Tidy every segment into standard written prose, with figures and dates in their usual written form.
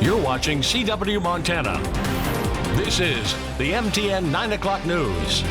You're watching CW Montana. This is the MTN 9 o'clock news.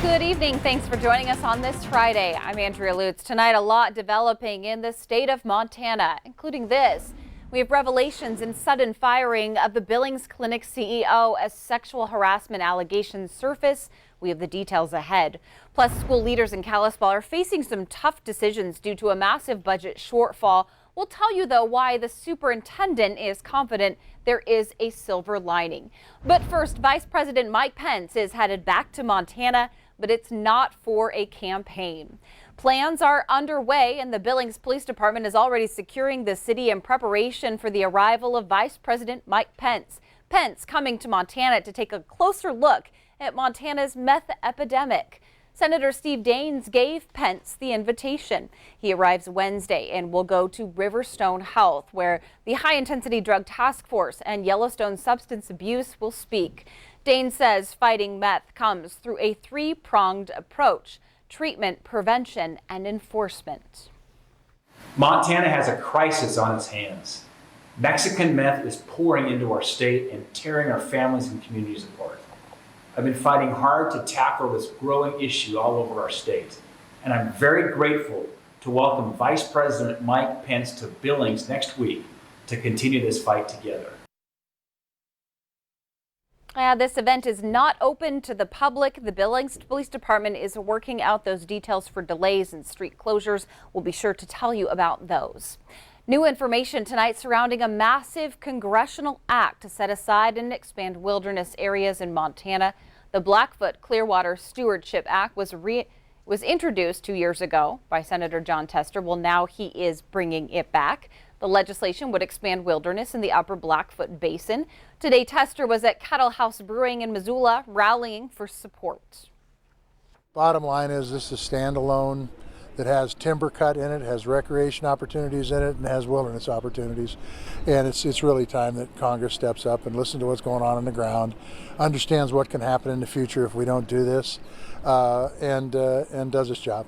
Good evening. Thanks for joining us on this Friday. I'm Andrea Lutz. Tonight, a lot developing in the state of Montana, including this. We have revelations in sudden firing of the Billings Clinic CEO as sexual harassment allegations surface. We have the details ahead. Plus, school leaders in Kalispell are facing some tough decisions due to a massive budget shortfall. We'll tell you, though, why the superintendent is confident there is a silver lining. But first, Vice President Mike Pence is headed back to Montana, but it's not for a campaign. Plans are underway, and the Billings Police Department is already securing the city in preparation for the arrival of Vice President Mike Pence. Pence coming to Montana to take a closer look at Montana's meth epidemic. Senator Steve Daines gave Pence the invitation. He arrives Wednesday and will go to Riverstone Health, where the High-Intensity Drug Task Force and Yellowstone Substance Abuse will speak. Daines says fighting meth comes through a three-pronged approach: treatment, prevention, and enforcement. Montana has a crisis on its hands. Mexican meth is pouring into our state and tearing our families and communities apart. I've been fighting hard to tackle this growing issue all over our state, and I'm very grateful to welcome Vice President Mike Pence to Billings next week to continue this fight together. This event is not open to the public. The Billings Police Department is working out those details for delays and street closures. We'll be sure to tell you about those. New information tonight surrounding a massive congressional act to set aside and expand wilderness areas in Montana. The Blackfoot Clearwater Stewardship Act was introduced 2 years ago by Senator Jon Tester. Well, now he is bringing it back. The legislation would expand wilderness in the upper Blackfoot Basin. Today, Tester was at Kettle House Brewing in Missoula rallying for support. Bottom line is this is standalone that has timber cut in it, has recreation opportunities in it, and has wilderness opportunities. And it's really time that Congress steps up and listens to what's going on the ground, understands what can happen in the future if we don't do this, and does its job.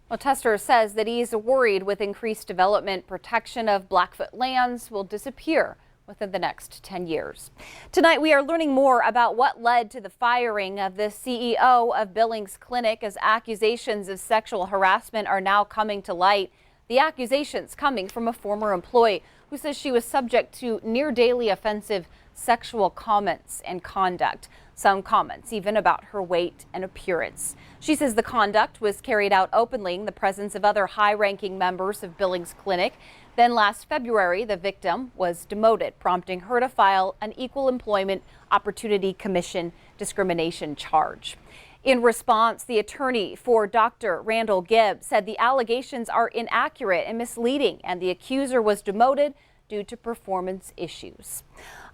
Well, Tester says that he's worried with increased development, protection of Blackfoot lands will disappear within the next 10 years. Tonight, we are learning more about what led to the firing of the CEO of Billings Clinic as accusations of sexual harassment are now coming to light. The accusations coming from a former employee who says she was subject to near daily offensive sexual comments and conduct. Some comments even about her weight and appearance. She says the conduct was carried out openly in the presence of other high-ranking members of Billings Clinic. Then last February, the victim was demoted, prompting her to file an Equal Employment Opportunity Commission discrimination charge. In response, the attorney for Dr. Randall Gibb said the allegations are inaccurate and misleading, and the accuser was demoted due to performance issues.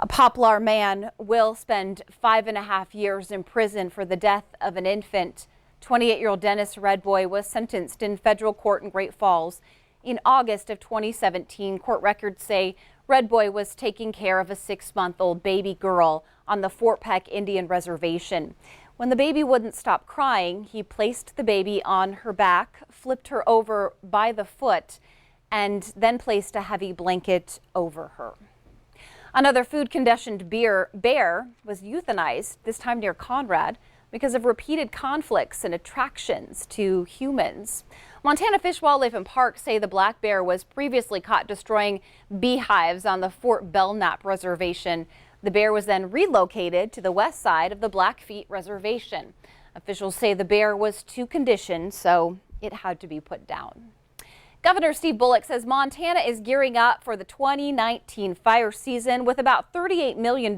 A Poplar man will spend 5.5 years in prison for the death of an infant. 28-year-old Dennis Redboy was sentenced in federal court in Great Falls in August of 2017. Court records say Redboy was taking care of a 6-month-old baby girl on the Fort Peck Indian Reservation. When the baby wouldn't stop crying, he placed the baby on her back, flipped her over by the foot, and then placed a heavy blanket over her. Another food-conditioned bear was euthanized, this time near Conrad, because of repeated conflicts and attractions to humans. Montana Fish, Wildlife and Parks say the black bear was previously caught destroying beehives on the Fort Belknap Reservation. The bear was then relocated to the west side of the Blackfeet Reservation. Officials say the bear was too conditioned, so it had to be put down. Governor Steve Bullock says Montana is gearing up for the 2019 fire season with about $38 million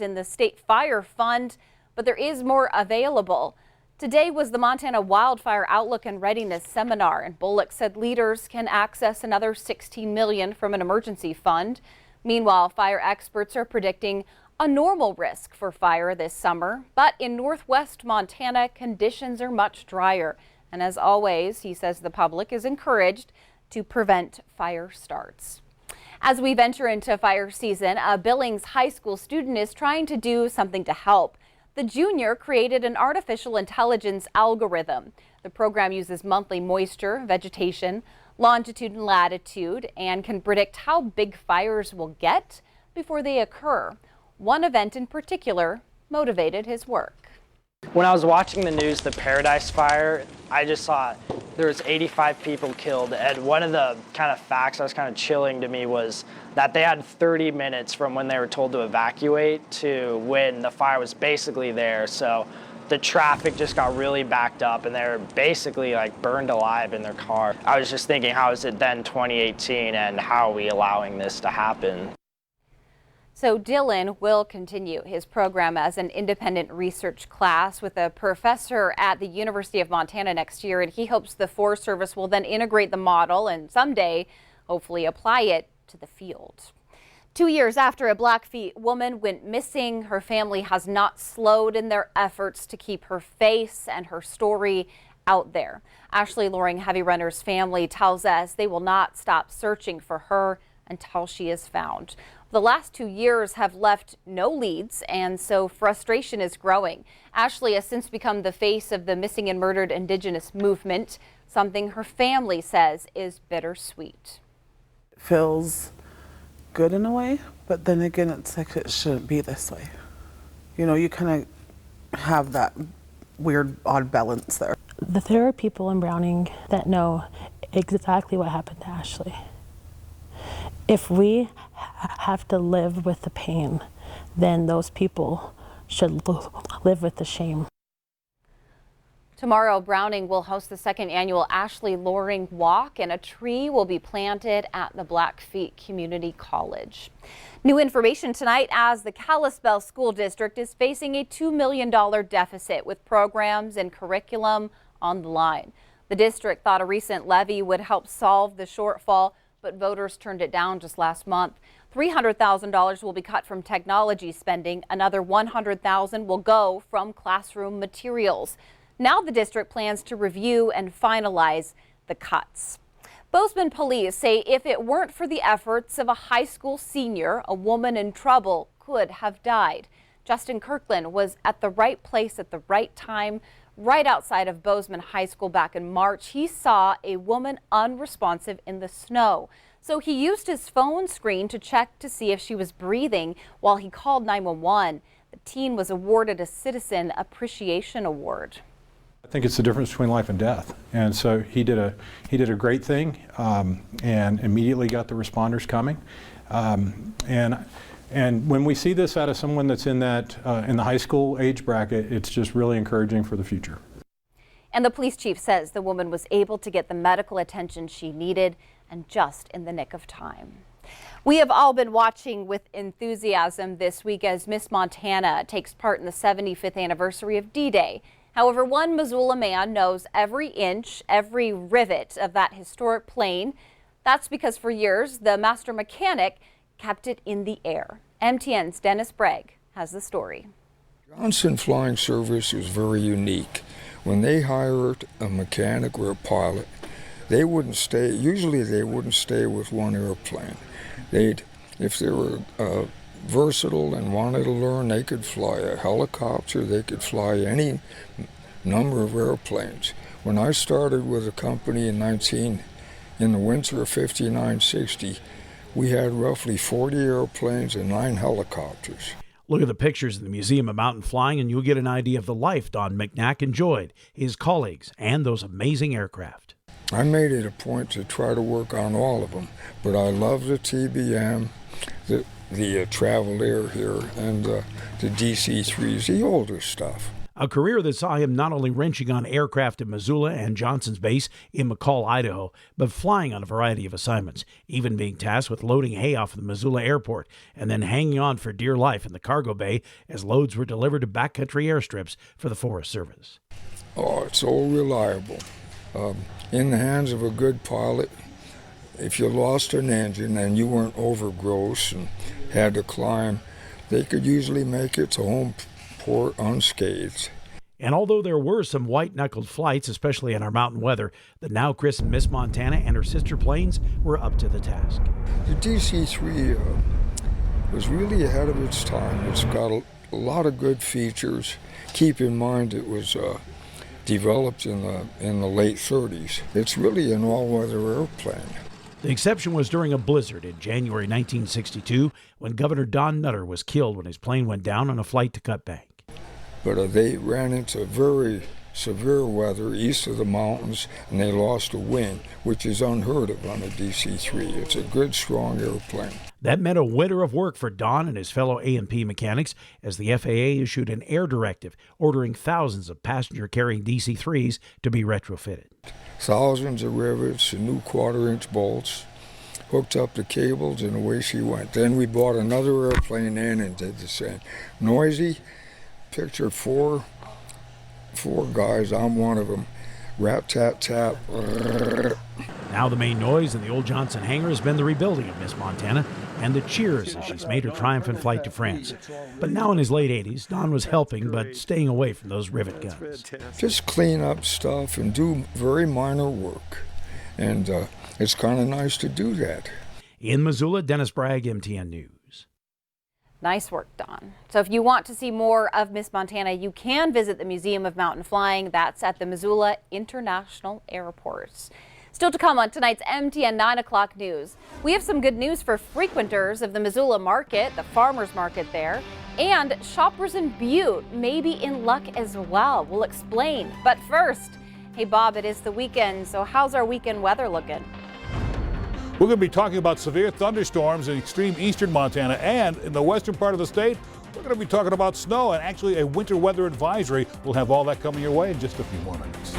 in the state fire fund, but there is more available. Today was the Montana Wildfire Outlook and Readiness Seminar, and Bullock said leaders can access another $16 million from an emergency fund. Meanwhile, fire experts are predicting a normal risk for fire this summer, but in northwest Montana, conditions are much drier. And as always, he says the public is encouraged to prevent fire starts. As we venture into fire season, a Billings high school student is trying to do something to help. The junior created an artificial intelligence algorithm. The program uses monthly moisture, vegetation, longitude and latitude, and can predict how big fires will get before they occur. One event in particular motivated his work. When I was watching the news, the Paradise Fire, I just saw there was 85 people killed, and one of the kind of facts that was kind of chilling to me was that they had 30 minutes from when they were told to evacuate to when the fire was basically there. So the traffic just got really backed up, and they were basically like burned alive in their car. I was just thinking, how is it then 2018, and how are we allowing this to happen? So Dylan will continue his program as an independent research class with a professor at the University of Montana next year, and he hopes the Forest Service will then integrate the model and someday hopefully apply it to the field. 2 years after a Blackfeet woman went missing, her family has not slowed in their efforts to keep her face and her story out there. Ashley Loring Heavy Runner's family tells us they will not stop searching for her until she is found. The last 2 years have left no leads, and so frustration is growing. Ashley has since become the face of the missing and murdered Indigenous movement, something her family says is bittersweet. It feels good in a way, but then again, it's like it shouldn't be this way. You know, you kind of have that weird, odd balance there. There are people in Browning that know exactly what happened to Ashley. If we have to live with the pain, then those people should live with the shame. Tomorrow, Browning will host the second annual Ashley Loring Walk, and a tree will be planted at the Blackfeet Community College. New information tonight as the Kalispell School District is facing a $2 million deficit with programs and curriculum on the line. The district thought a recent levy would help solve the shortfall, but voters turned it down just last month. $300,000 will be cut from technology spending. Another $100,000 will go from classroom materials. Now the district plans to review and finalize the cuts. Bozeman police say if it weren't for the efforts of a high school senior, a woman in trouble could have died. Justin Kirkland was at the right place at the right time, right outside of Bozeman High School back in March. He saw a woman unresponsive in the snow. So he used his phone screen to check to see if she was breathing while he called 911. The teen was awarded a Citizen Appreciation Award. I think it's the difference between life and death. And so he did a great thing and immediately got the responders coming. And when we see this out of someone that's in that in the high school age bracket, it's just really encouraging for the future. And the police chief says the woman was able to get the medical attention she needed, and just in the nick of time. We have all been watching with enthusiasm this week as Miss Montana takes part in the 75th anniversary of D-Day. However, one Missoula man knows every inch, every rivet of that historic plane. That's because for years, the master mechanic kept it in the air. MTN's Dennis Bragg has the story. Johnson Flying Service was very unique. When they hired a mechanic or a pilot, they wouldn't stay, usually they wouldn't stay with one airplane. If they were versatile and wanted to learn, they could fly a helicopter, they could fly any number of airplanes. When I started with the company in the winter of 59-60, we had roughly 40 airplanes and 9 helicopters. Look at the pictures in the Museum of Mountain Flying and you'll get an idea of the life Don McNack enjoyed, his colleagues, and those amazing aircraft. I made it a point to try to work on all of them, but I love the TBM, the Travel Air here, and the DC-3s, the older stuff. A career that saw him not only wrenching on aircraft in Missoula and Johnson's base in McCall, Idaho, but flying on a variety of assignments, even being tasked with loading hay off the Missoula airport and then hanging on for dear life in the cargo bay as loads were delivered to backcountry airstrips for the Forest Service. Oh, it's so reliable. In the hands of a good pilot, if you lost an engine and you weren't overgross and had to climb, they could usually make it to home port unscathed. And although there were some white-knuckled flights, especially in our mountain weather, the now christened Miss Montana and her sister planes were up to the task. The DC-3 was really ahead of its time. It's got a lot of good features. Keep in mind it was developed in the late 30s. It's really an all-weather airplane. The exception was during a blizzard in January 1962 when Governor Don Nutter was killed when his plane went down on a flight to Cut Bank. But they ran into very severe weather east of the mountains, and they lost a wing, which is unheard of on a DC-3. It's a good, strong airplane. That meant a winter of work for Don and his fellow A&P mechanics as the FAA issued an air directive ordering thousands of passenger-carrying DC-3s to be retrofitted. Thousands of rivets and new quarter-inch bolts, hooked up the cables, and away she went. Then we bought another airplane in and did the same. Noisy. Picture four guys, I'm one of them. Rap, tap, tap. Now the main noise in the old Johnson hangar has been the rebuilding of Miss Montana and the cheers as she's made her triumphant flight to France. But now in his late 80s, Don was helping but staying away from those rivet guns. Just clean up stuff and do very minor work. And it's kind of nice to do that. In Missoula, Dennis Bragg, MTN News. Nice work, Don. So if you want to see more of Miss Montana, you can visit the Museum of Mountain Flying. That's at the Missoula International Airport. Still to come on tonight's MTN 9 o'clock news, we have some good news for frequenters of the Missoula Market, the farmers market there, and shoppers in Butte may be in luck as well. We'll explain. But first, hey Bob, it is the weekend, so how's our weekend weather looking? We're going to be talking about severe thunderstorms in extreme eastern Montana, and in the western part of the state, we're going to be talking about snow and actually a winter weather advisory. We'll have all that coming your way in just a few more minutes.